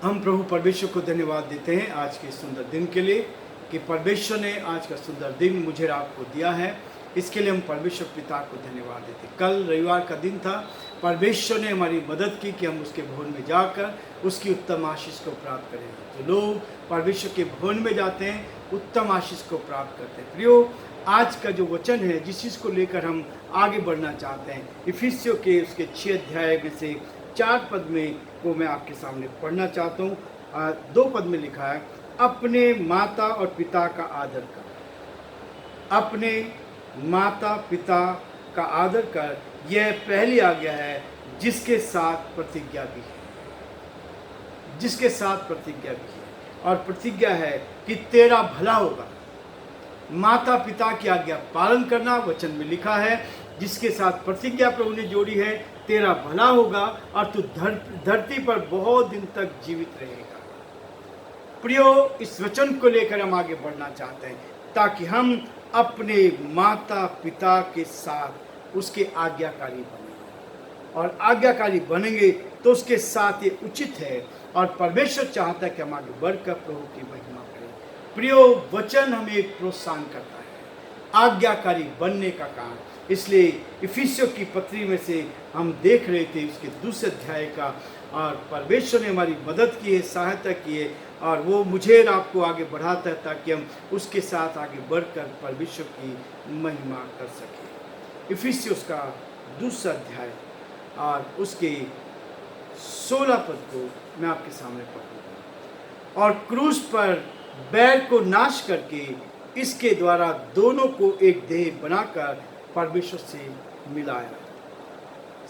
हम प्रभु परमेश्वर को धन्यवाद देते हैं आज के सुंदर दिन के लिए कि परमेश्वर ने आज का सुंदर दिन मुझे आपको दिया है। इसके लिए हम परमेश्वर पिता को धन्यवाद देते हैं। कल रविवार का दिन था, परमेश्वर ने हमारी मदद की कि हम उसके भवन में जाकर उसकी उत्तम आशीष को प्राप्त करें। तो लोग परमेश्वर के भवन में जाते हैं, उत्तम आशीष को प्राप्त करते हैं। प्रियो, आज का जो वचन है जिस चीज़ को लेकर हम आगे बढ़ना चाहते हैं, इफिसियों के उसके 6 अध्याय में से 4 पद में को मैं आपके सामने पढ़ना चाहता हूँ। 2 पद में लिखा है, अपने माता और पिता का आदर कर। अपने माता पिता का आदर कर, यह पहली आज्ञा है जिसके साथ प्रतिज्ञा भी है। जिसके साथ प्रतिज्ञा भी है, और प्रतिज्ञा है कि तेरा भला होगा। माता पिता की आज्ञा पालन करना वचन में लिखा है, जिसके साथ प्रतिज्ञा प्रभु ने जोड़ी है, तेरा भला होगा और तू धरती पर बहुत दिन तक जीवित रहेगा। प्रियो, इस वचन को लेकर हम आगे बढ़ना चाहते हैं ताकि हम अपने माता पिता के साथ उसके आज्ञाकारी बनेंगे, और आज्ञाकारी बनेंगे तो उसके साथ ये उचित है। और परमेश्वर चाहता है कि हम आगे बढ़कर प्रभु की महिमा करें। प्रियो, वचन हमें प्रोत्साहन करता है आज्ञाकारी बनने का काम। इसलिए इफिसियों की पत्री में से हम देख रहे थे उसके 2 अध्याय का, और परमेश्वर ने हमारी मदद की है, सहायता की है, और वो मुझे और आपको आगे बढ़ाता है ताकि हम उसके साथ आगे बढ़कर परमेश्वर की महिमा कर सकें। इफिसियों का 2 अध्याय और उसके 16 पद को मैं आपके सामने पढ़ूंगा। और क्रूस पर बैर को नाश करके इसके द्वारा दोनों को एक देह बनाकर परमेश्वर से मिलाया।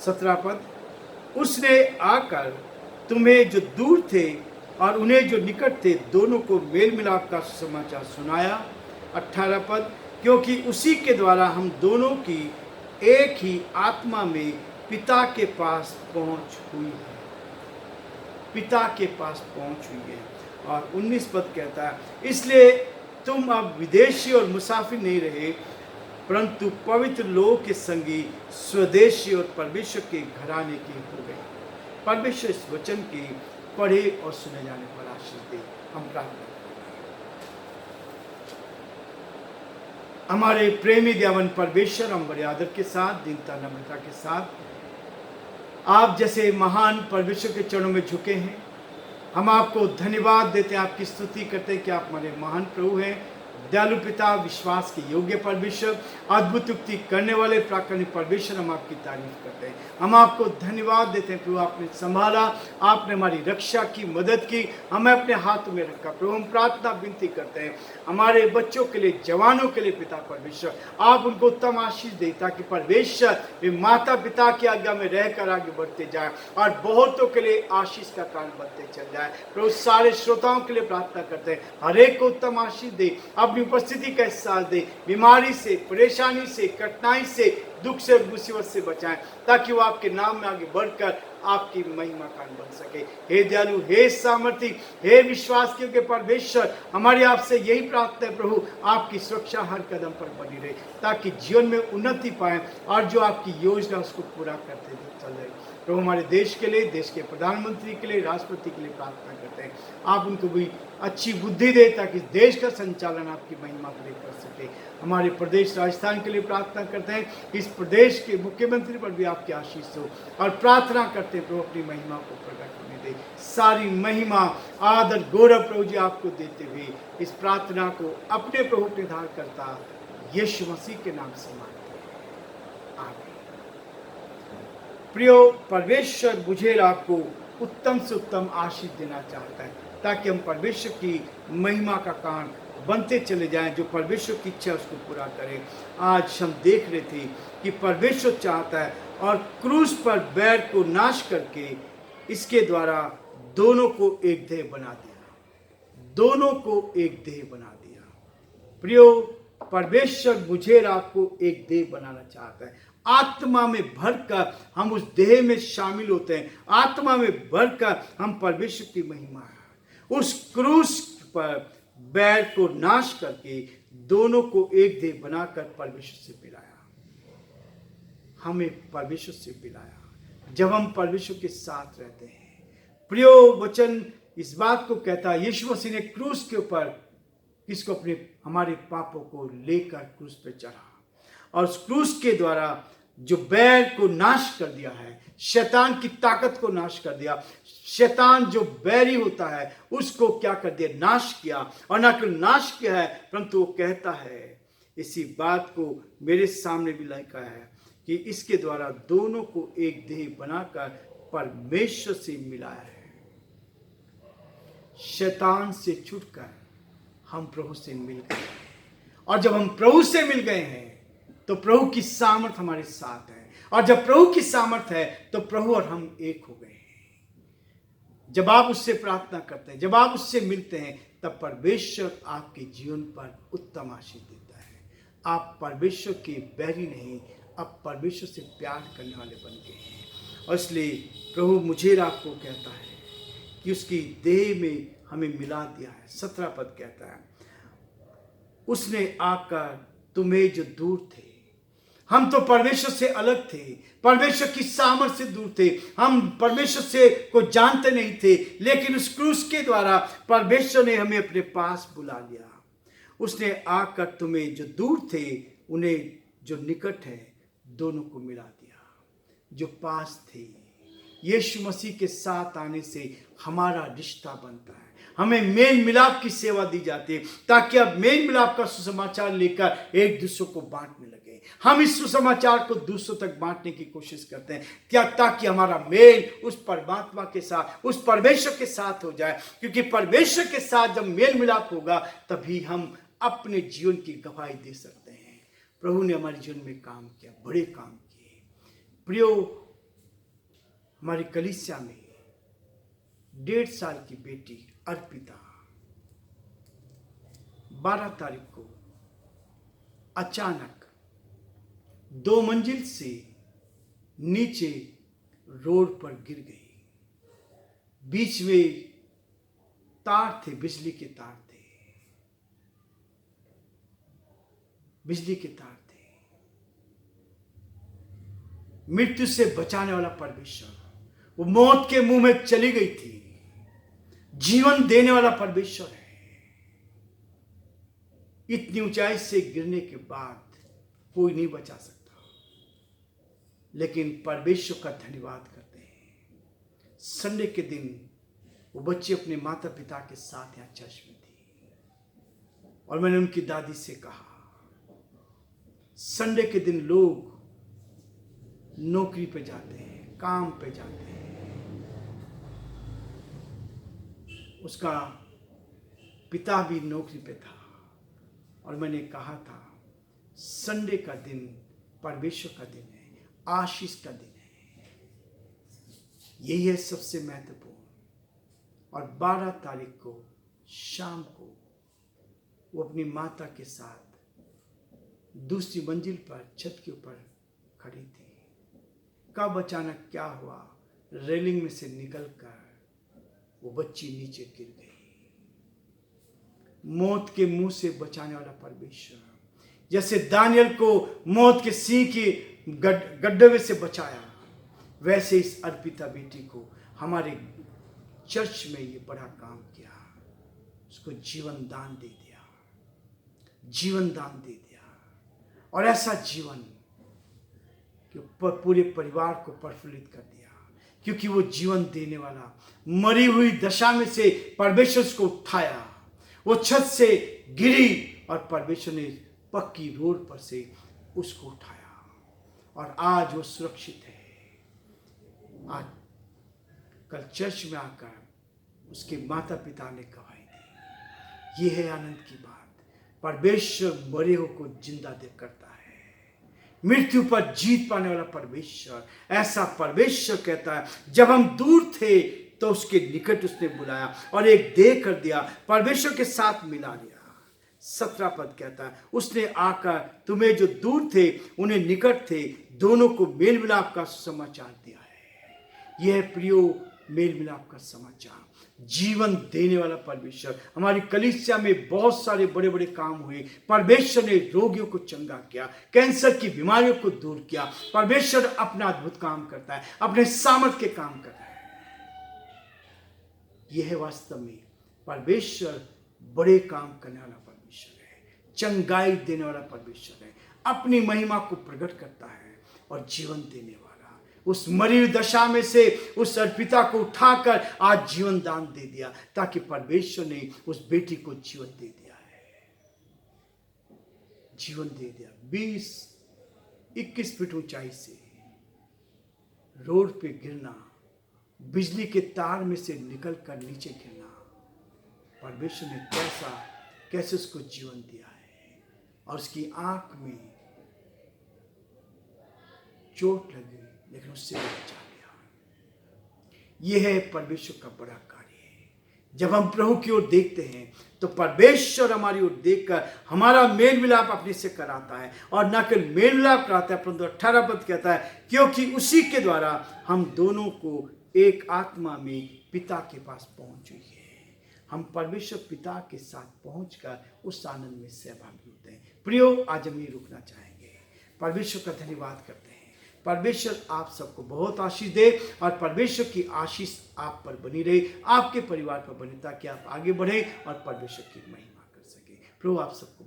17 पद, उसने आकर तुम्हें जो दूर थे और उन्हें जो निकट थे दोनों को मेल मिलाप का समाचार सुनाया। 18 पद, क्योंकि उसी के द्वारा हम दोनों की एक ही आत्मा में पिता के पास पहुंच हुई है। पिता के पास पहुंच हुई है। और 19 पद कहता है, इसलिए तुम अब विदेशी और मुसाफिर नहीं रहे, परंतु पवित्र लोगों के संगी स्वदेशी और परमेश्वर के घराने के हो गए। परमेश्वर इस वचन के पढ़े और सुने जाने पर आशीष दे। हम प्रार्थना करें। हमारे प्रेमी दयावान परमेश्वर, हम बड़े आदर के साथ, दीनता नम्रता के साथ आप जैसे महान परमेश्वर के चरणों में झुके हैं। हम आपको धन्यवाद देते हैं, आपकी स्तुति करते हैं कि आप हमारे महान प्रभु हैं, दयालु पिता, विश्वास के योग्य परमेश्वर, अद्भुत युक्ति करने वाले प्राकृतिक परमेश्वर। हम आपकी तारीफ करते हैं, हम आपको धन्यवाद देते हैं प्रभु। आपने संभाला, आपने हमारी रक्षा की, मदद की, हमें अपने हाथों में रखा। प्रभु, हम प्रार्थना विनती करते हैं हमारे बच्चों के लिए, जवानों के लिए पिता परमेश्वर, आप उनको उत्तम आशीष दें ताकि परमेश्वर वे माता पिता की आज्ञा में रहकर आगे बढ़ते जाए और बहुतों के लिए आशीष का कारण बनते चल जाए। प्रभु, सारे श्रोताओं के लिए प्रार्थना करते हैं, हर एक को उत्तम आशीष दे, अपनी उपस्थिति का एहसास दे, बीमारी से, परेशानी से, कठिनाई से, दुख से, मुसीबत से बचाएं ताकि वो आपके नाम में आगे बढ़कर आपकी महिमा का बन सके। हे दयालु, हे सामर्थी, हे विश्वास के परमेश्वर, हमारी आपसे यही प्रार्थना है प्रभु, आपकी सुरक्षा हर कदम पर बनी रहे ताकि जीवन में उन्नति पाए और जो आपकी योजना उसको पूरा करते चल रहे। प्रभु, हमारे देश के लिए, देश के प्रधानमंत्री के लिए, राष्ट्रपति के लिए प्रार्थना करते हैं, आप उनको भी अच्छी बुद्धि दे ताकि देश का संचालन आपकी महिमा के लिए कर सके। हमारे प्रदेश राजस्थान के लिए प्रार्थना करते हैं, इस प्रदेश के मुख्यमंत्री पर भी आपकी आशीष हो, और प्रार्थना करते हैं प्रभु अपनी महिमा को प्रकट होने दे। सारी महिमा, आदर, गौरव प्रभु जी आपको देते हुए इस प्रार्थना को अपने प्रभु अपने धार करता यीशु मसीह के नाम से मांगते हैं, आमीन। प्रियो, परमेश्वर मुझे और आपको उत्तम से उत्तम आशीष देना चाहता है ताकि हम परमेश्वर की महिमा का कारण बनते चले जाएं, जो परमेश्वर की इच्छा उसको पूरा करें। आज हम देख रहे थे कि परमेश्वर चाहता है और क्रूस पर बैर को नाश करके इसके द्वारा दोनों को एक देह बना दिया। दोनों को एक देह बना दिया। प्रियो, परमेश्वर मुझे और आपको एक देह बनाना चाहता है। आत्मा में भरकर हम उस देह में शामिल होते हैं, आत्मा में भरकर हम परमेश्वर की महिमा है। उस क्रूस पर बैर को नाश करके दोनों को एक देह बनाकर परमेश्वर से मिलाया। हमें परमेश्वर से मिलाया जब हम परमेश्वर के साथ रहते हैं। प्रियो, वचन इस बात को कहता है, यीशु मसीह ने क्रूस के ऊपर किसको, अपने हमारे पापों को लेकर क्रूस पे चढ़ा, और उस क्रूस के द्वारा जो बैर को नाश कर दिया है, शैतान की ताकत को नाश कर दिया। शैतान जो बैरी होता है उसको क्या कर दिया, नाश किया। और ना केवल नाश किया है परंतु वो कहता है, इसी बात को मेरे सामने भी लिखा है कि इसके द्वारा दोनों को एक देह बनाकर परमेश्वर से मिलाया है। शैतान से छुटकर हम प्रभु से मिल गए, और जब हम प्रभु से मिल गए हैं तो प्रभु की सामर्थ हमारे साथ है, और जब प्रभु की सामर्थ है तो प्रभु और हम एक हो गए हैं। जब आप उससे प्रार्थना करते हैं, जब आप उससे मिलते हैं, तब परमेश्वर आपके जीवन पर उत्तम आशीष देता है। आप परमेश्वर के बैरी नहीं, अब परमेश्वर से प्यार करने वाले बन गए हैं। और इसलिए प्रभु मुझे आपको कहता है कि उसकी देह में हमें मिला दिया है। 17 पद कहता है, उसने आकर तुम्हें जो दूर थे, हम तो परमेश्वर से अलग थे, परमेश्वर की सामर्थ से दूर थे, हम परमेश्वर से को जानते नहीं थे, लेकिन उस क्रूस के द्वारा परमेश्वर ने हमें अपने पास बुला लिया। उसने आकर तुम्हें जो दूर थे उन्हें जो निकट है दोनों को मिला दिया। जो पास थे, यीशु मसीह के साथ आने से हमारा रिश्ता बनता है, हमें मेल मिलाप की सेवा दी जाती है, ताकि अब मेल मिलाप का सुसमाचार लेकर एक दूसरे को बांटने लगे। हम इस सुसमाचार को दूसरों तक बांटने की कोशिश करते हैं, क्या, ताकि हमारा मेल उस परमात्मा के साथ, उस परमेश्वर के साथ हो जाए। क्योंकि परमेश्वर के साथ जब मेल मिलाप होगा तभी हम अपने जीवन की गवाही दे सकते हैं। प्रभु ने हमारे जीवन में काम किया, बड़े काम किए। प्रियो, हमारी कलीसिया में 1.5 साल की बेटी अर्पिता 12 तारीख को अचानक 2 मंजिल से नीचे रोड पर गिर गई। बीच में तार थे, बिजली के तार थे, बिजली के तार थे। मृत्यु से बचाने वाला परमेश्वर, वो मौत के मुंह में चली गई थी, जीवन देने वाला परमेश्वर है। इतनी ऊंचाई से गिरने के बाद कोई नहीं बचा सकता, लेकिन परमेश्वर का धन्यवाद करते हैं। संडे के दिन वो बच्ची अपने माता पिता के साथ यहाँ चर्च में थी, और मैंने उनकी दादी से कहा, संडे के दिन लोग नौकरी पे जाते हैं, काम पे जाते हैं। उसका पिता भी नौकरी पे था, और मैंने कहा था संडे का दिन परमेश्वर का दिन है, आशीष का दिन है, यही है सबसे महत्वपूर्ण। और 12 तारीख को शाम को वो अपनी माता के साथ दूसरी मंजिल पर छत के ऊपर खड़ी थी। कब अचानक क्या हुआ, रेलिंग में से निकलकर वो बच्ची नीचे गिर गई। मौत के मुंह से बचाने वाला परमेश्वर, जैसे दानियल को मौत के सिंह के गड्ढे में से बचाया, वैसे इस अर्पिता बेटी को हमारे चर्च में ये बड़ा काम किया। उसको जीवन दान दे दिया, जीवन दान दे दिया, और ऐसा जीवन कि पूरे परिवार को प्रफुल्लित कर दिया। क्योंकि वो जीवन देने वाला, मरी हुई दशा में से परमेश्वर को उठाया। वो छत से गिरी और परमेश्वर ने पक्की रोड पर से उसको उठाया, और आज वो सुरक्षित है। आज कल चर्च में आकर उसके माता पिता ने गवाही दी। ये है आनंद की बात। परमेश्वर मरे हुए को जिंदा दे करता है, मृत्यु पर जीत पाने वाला परमेश्वर। ऐसा परमेश्वर कहता है, जब हम दूर थे तो उसके निकट उसने बुलाया और एक देह कर दिया, परमेश्वर के साथ मिला लिया। 17 पद कहता है, उसने आकर तुम्हें जो दूर थे उन्हें निकट थे दोनों को मेल मिलाप का समाचार दिया है। यह प्रियो मेल मिलाप का समाचार, जीवन देने वाला परमेश्वर। हमारी कलीसिया में बहुत सारे बड़े बड़े काम हुए। परमेश्वर ने रोगियों को चंगा किया, कैंसर की बीमारियों को दूर किया। परमेश्वर अपना अद्भुत काम करता है, अपने सामर्थ के काम करता है। यह है वास्तव में परमेश्वर बड़े काम करने वाला परमेश्वर है, चंगाई देने वाला परमेश्वर है, अपनी महिमा को प्रकट करता है और जीवन देने वाला। उस मरी हुई दशा में से उस अर्पिता को उठाकर आज जीवन दान दे दिया, ताकि परमेश्वर ने उस बेटी को जीवन दे दिया है, जीवन दे दिया। 20-21 फीट ऊंचाई से रोड पे गिरना, बिजली के तार में से निकलकर नीचे गिरना, परमेश्वर ने कैसे उसको जीवन दिया है। और उसकी आंख में चोट लगी, लेकिन उससे वो बचा गया। यह है परमेश्वर का बड़ा कार्य है। जब हम प्रभु की ओर देखते हैं तो परमेश्वर हमारी ओर देखकर हमारा मेल मिलाप अपने से कराता है, और न केवल मेल मिलाप कराता है, परंतु 18 पद कहता है, क्योंकि उसी के द्वारा हम दोनों को एक आत्मा में पिता के पास पहुंच हुई है। हम परमेश्वर पिता के साथ पहुंचकर उस आनंद में सहभागी होते हैं। प्रियो, आज हम ये रुकना चाहेंगे। परमेश्वर का धन्यवाद करते हैं। परमेश्वर आप सबको बहुत आशीष दे, और परमेश्वर की आशीष आप पर बनी रहे, आपके परिवार पर बने, ताकि आप आगे बढ़े और परमेश्वर की महिमा कर सके। प्रभु आप सबको